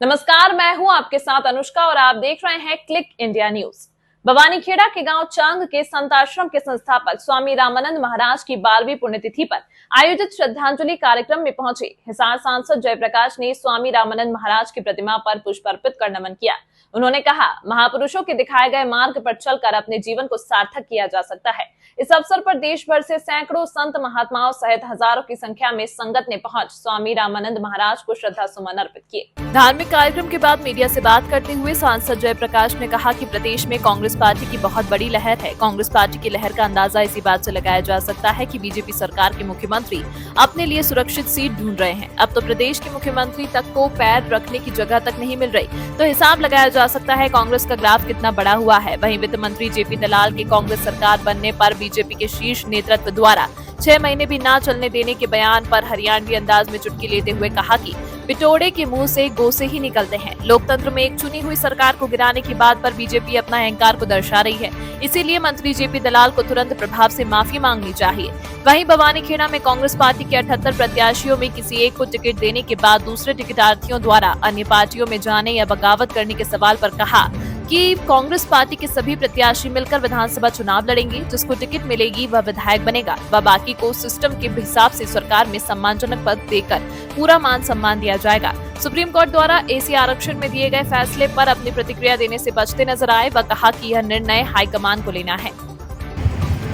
नमस्कार, मैं हूं आपके साथ अनुष्का और आप देख रहे हैं क्लिक इंडिया न्यूज। भवानीखेड़ा के गांव चांग के संत आश्रम के संस्थापक स्वामी रामानंद महाराज की 12वीं पुण्यतिथि पर आयोजित श्रद्धांजलि कार्यक्रम में पहुंचे हिसार सांसद जयप्रकाश ने स्वामी रामानंद महाराज की प्रतिमा पर पुष्प अर्पित कर नमन किया। उन्होंने कहा, महापुरुषों के दिखाए गए मार्ग पर चलकर अपने जीवन को सार्थक किया जा सकता है। इस अवसर पर देश भर से सैकड़ों संत महात्माओं सहित हजारों की संख्या में संगत ने पहुंच स्वामी रामानंद महाराज को श्रद्धा सुमन अर्पित किए। धार्मिक कार्यक्रम के बाद मीडिया से बात करते हुए सांसद जयप्रकाश ने कहा कि प्रदेश में कांग्रेस पार्टी की बहुत बड़ी लहर है। कांग्रेस पार्टी की लहर का अंदाजा इसी बात से लगाया जा सकता है कि बीजेपी सरकार के मुख्यमंत्री अपने लिए सुरक्षित सीट ढूंढ रहे हैं। अब तो प्रदेश के मुख्यमंत्री तक को पैर रखने की जगह तक नहीं मिल रही, तो हिसाब लगाया जा सकता है कांग्रेस का ग्राफ कितना बड़ा हुआ है। वहीं वित्त मंत्री जेपी दलाल के कांग्रेस सरकार बनने पर बीजेपी के शीर्ष नेतृत्व द्वारा 6 महीने भी ना चलने देने के बयान पर हरियाणवी अंदाज में चुटकी लेते हुए कहा कि पिटोड़े के मुंह से गोसे ही निकलते हैं। लोकतंत्र में एक चुनी हुई सरकार को गिराने की बात पर बीजेपी अपना अहंकार को दर्शा रही है, इसीलिए मंत्री जेपी दलाल को तुरंत प्रभाव से माफी मांगनी चाहिए। वहीं भवानीखेड़ा में कांग्रेस पार्टी के 78 प्रत्याशियों में किसी एक को टिकट देने के बाद दूसरे टिकटार्थियों द्वारा अन्य पार्टियों में जाने या बगावत करने के सवाल पर कहा कि कांग्रेस पार्टी के सभी प्रत्याशी मिलकर विधानसभा चुनाव लड़ेंगे। जिसको टिकट मिलेगी वह विधायक बनेगा व बाकी को सिस्टम के हिसाब से सरकार में सम्मानजनक पद देकर पूरा मान सम्मान दिया जाएगा। सुप्रीम कोर्ट द्वारा एसी आरक्षण में दिए गए फैसले पर अपनी प्रतिक्रिया देने से बचते नजर आए व कहा कि यह निर्णय हाईकमान को लेना है।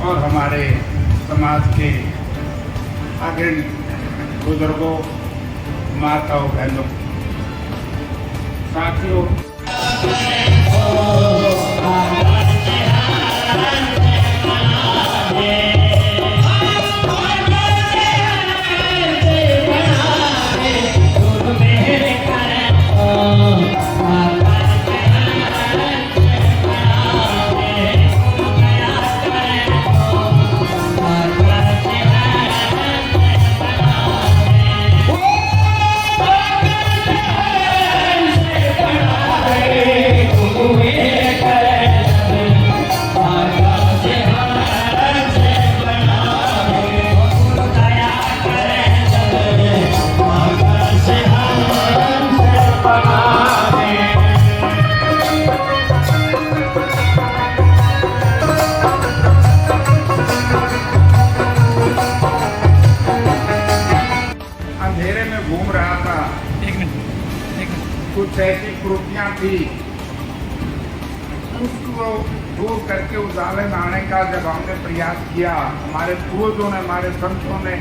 और हमारे समाज के अग्रणी बुजुर्गों, माताओं, बहनों, साथियों, अंधेरे में घूम रहा था। एक मिनट। कुछ ऐसी कुरीतियां थी, उसको दूर करके उजाले में आने का जब हमने प्रयास किया, हमारे पूर्वजों ने, हमारे संतों ने,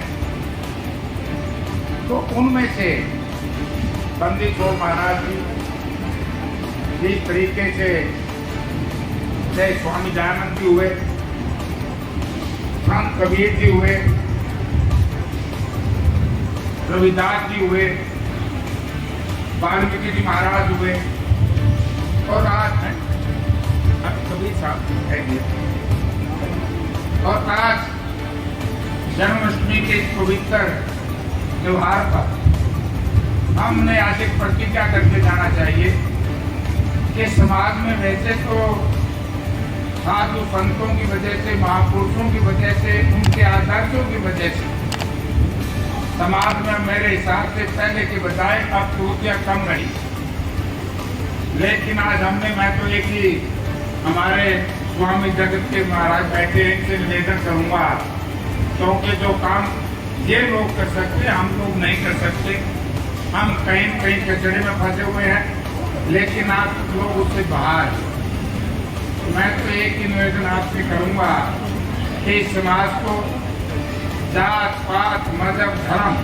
तो उनमें से पंडित छोड़ महाराज जी जिस तरीके से जय स्वामी दयानंद जी हुए, संत कबीर जी हुए, रविदास जी हुए, वाल्मीकि जी महाराज हुए, और आज कबीर साहब है, और आज जन्माष्टमी के इस पवित्र त्योहार पर हमने आज एक प्रतिज्ञा करके जाना चाहिए कि समाज में वैसे तो साधु संतों की वजह से, महापुरुषों की वजह से, उनके आदर्शों की वजह से समाज में मेरे हिसाब से पहले के बजाय अब कुरीतियां कम रही। लेकिन आज मैं तो एक ही हमारे स्वामी जगत के महाराज बैठे, इनसे निवेदन करूंगा, क्योंकि जो काम ये लोग कर सकते हम लोग नहीं कर सकते। हम कहीं कहीं कचड़े में फंसे हुए हैं, लेकिन आप लोग उससे बाहर। मैं तो एक ही निवेदन आपसे करूंगा कि समाज को जात पात, मजहब, धर्म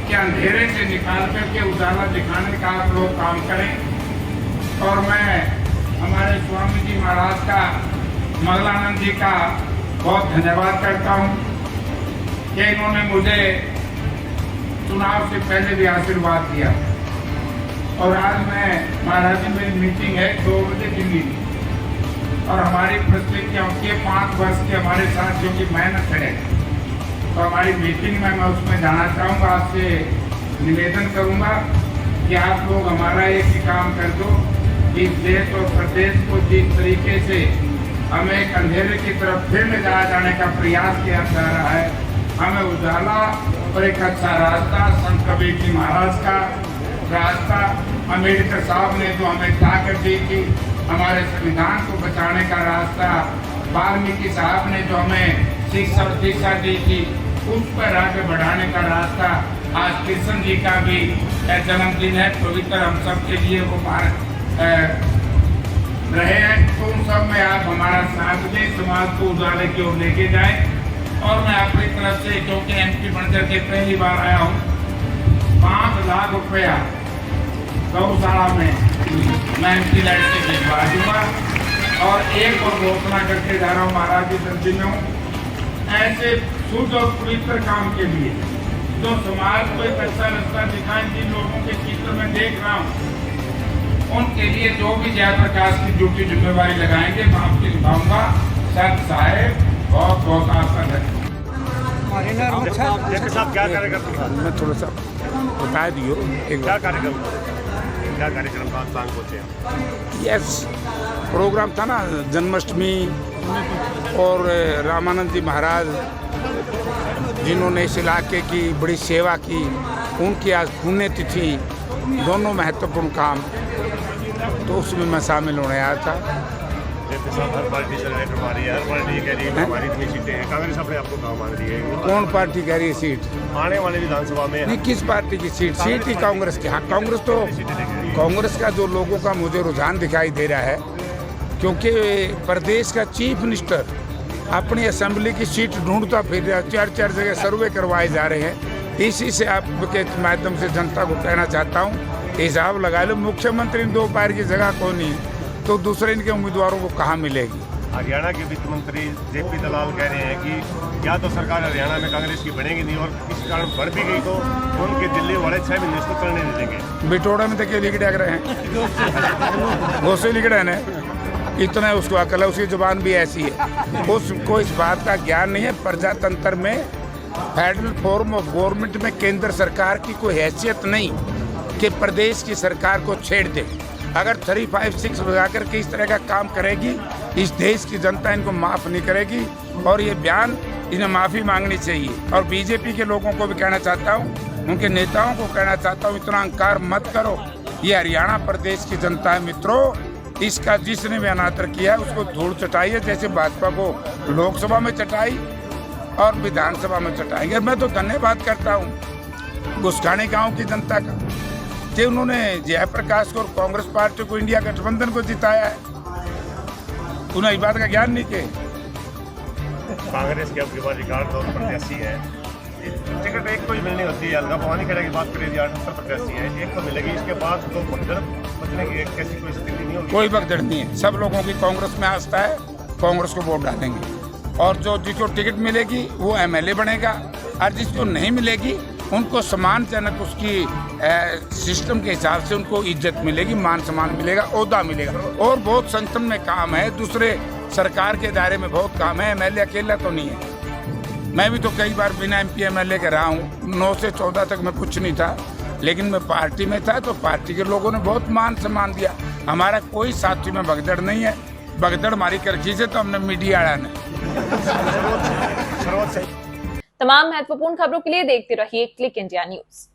के अंधेरे से निकाल करके उजाला दिखाने का आप लोग काम करें। और मैं हमारे स्वामी जी महाराज का, मंगलानंद जी का बहुत धन्यवाद करता हूँ कि इन्होंने मुझे चुनाव से पहले भी आशीर्वाद दिया। और आज मैं महाराज जी मेरी मीटिंग है 2 बजे की मीटिंग, और हमारी परिस्थितियाँ के 5 वर्ष की हमारे साथ जो कि मेहनत है, तो हमारी मीटिंग में मैं उसमें जाना चाहूँगा। आपसे निवेदन करूँगा कि आप लोग हमारा एक ही काम कर दो कि देश और प्रदेश को जिस तरीके से हमें एक अंधेरे की तरफ फिर ले जाया जाने का प्रयास किया जा रहा है, हमें उजाला और एक अच्छा रास्ता संत कबीर जी महाराज का रास्ता, अम्बेडकर साहब ने जो हमें ताकत दी थी, हमारे संविधान को बचाने का रास्ता, वाल्मीकि साहब ने जो हमें शिक्षा और दीक्षा दी थी, उस पर आगे बढ़ाने का रास्ता। आज कृष्ण जी का भी जन्मदिन है, पवित्र हम सब के लिए वो रहे हैं। तो उन सब में आप हमारा साथ दें, समाज को उजाले की ओर लेके जाएं। और मैं अपनी तरफ से, क्योंकि एमपी बनकर के पहली बार आया हूँ, 5 लाख रुपया गौशाला में मैं एमपी लाइट से भिजवा दूंगा। और एक और घोषणा करके जा रहा हूँ महाराज जी जन्मदिन में, ऐसे शुद्ध और पवित्र काम के लिए जो समाज को एक अच्छा रास्ता दिखाएं, जिन लोगों के चित्र में देख रहा हूँ, उनके लिए जो भी जयप्रकाश की ड्यूटी जिम्मेवारी लगाएंगे मैं आपकी निभाऊंगा। सर साहेब बहुत बहुत आपका धन्यवाद। साहब क्या कार्यक्रम, मैं थोड़ा सा बता दियो एक क्या कार्यक्रम का स्थान पहुँचे? यस, प्रोग्राम था ना जन्माष्टमी और रामानंद जी महाराज जिन्होंने इस इलाके की बड़ी सेवा की, उनकी आज पुण्यतिथि, दोनों महत्वपूर्ण काम, तो उसमें मैं शामिल होने आया था। जैसे साहब हर पार्टी सर्वे करवा रही है, हर पार्टी कह रही है हमारी इतनी सीटें हैं, कांग्रेस अपने आपको कहाँ मान रही है? कौन पार्टी कह रही है सीट? आने वाले विधानसभा में नहीं, किस पार्टी की सीट ही कांग्रेस की। हाँ, कांग्रेस तो, कांग्रेस का जो लोगों का मुझे रुझान दिखाई दे रहा है, क्योंकि प्रदेश का चीफ मिनिस्टर अपनी असेंबली की सीट ढूंढता फिर रहा है, 4 जगह सर्वे करवाए जा रहे हैं। इसी से आपके माध्यम से जनता को कहना चाहता हूँ, हिसाब लगा लो, मुख्यमंत्री 2 पैर की जगह कौन नहीं है, तो दूसरे इनके उम्मीदवारों को कहाँ मिलेगी? हरियाणा के वित्त मंत्री जेपी दलाल कह रहे हैं कि या तो सरकार हरियाणा में कांग्रेस की बनेगी नहीं, और इस कारण बढ़ भी गई तो उनके दिल्ली वाले 6 महीने तो करने नहीं देंगे। बिटोड़ा में तो लिख रहे हैं, घोषे लिख रहे हैं, इतना उसको अकल है, उसकी जुबान भी ऐसी है। उसको इस बात का ज्ञान नहीं है, प्रजातंत्र में फेडरल फॉर्म ऑफ गवर्नमेंट में केंद्र सरकार की कोई हैसियत नहीं कि प्रदेश की सरकार को छेड़ दे। अगर 356 लगा करके इस तरह का काम करेगी, इस देश की जनता इनको माफ़ नहीं करेगी, और ये बयान इन्हें माफ़ी मांगनी चाहिए। और बीजेपी के लोगों को भी कहना चाहता हूँ, उनके नेताओं को कहना चाहता हूँ, इतना अहंकार मत करो। ये हरियाणा प्रदेश की जनता है मित्रों, इसका जिसने भी अनादर किया है उसको धूल चटाइए, जैसे भाजपा को लोकसभा में चटाई और विधानसभा में चटाएंगे। मैं तो धन्यवाद करता हूँ गुस्कानी गांव की जनता का कि उन्होंने जयप्रकाश को और कांग्रेस पार्टी को, इंडिया गठबंधन को जिताया है। उन्हें इस बात का ज्ञान नहीं कि कांग्रेस के अब के बाद रिकॉर्ड 2 प्रत्याशी है, टिकट एक को ही मिलनी होती है। अलगा भवानी खेड़ा की बात करें, 78 प्रत्याशी है, एक को मिलेगी, इसके बाद तो भगदड़ बचने की कैसी कोई स्थिति नहीं होगी? कोई भगदड़ नहीं है, सब लोगों की कांग्रेस में आस्था है, कांग्रेस को वोट डालेंगे। और जो जिसको टिकट मिलेगी वो एमएलए बनेगा, और जिसको नहीं मिलेगी उनको सम्मानजनक उसकी सिस्टम के हिसाब से उनको इज्जत मिलेगी, मान सम्मान मिलेगा, ओहदा मिलेगा। और बहुत संगठन में काम है, दूसरे सरकार के दायरे में बहुत काम है, एमएलए अकेला तो नहीं है। मैं भी तो कई बार बिना एमपी एमएलए के रहा हूँ, 9 से 14 तक मैं कुछ नहीं था, लेकिन मैं पार्टी में था तो पार्टी के लोगों ने बहुत मान सम्मान दिया। हमारा कोई साथी में भगदड़ नहीं है, भगदड़ हमारी करखी से तो हमने मीडिया अड़ा ने। तमाम महत्वपूर्ण खबरों के लिए देखते रहिए क्लिक इंडिया न्यूज।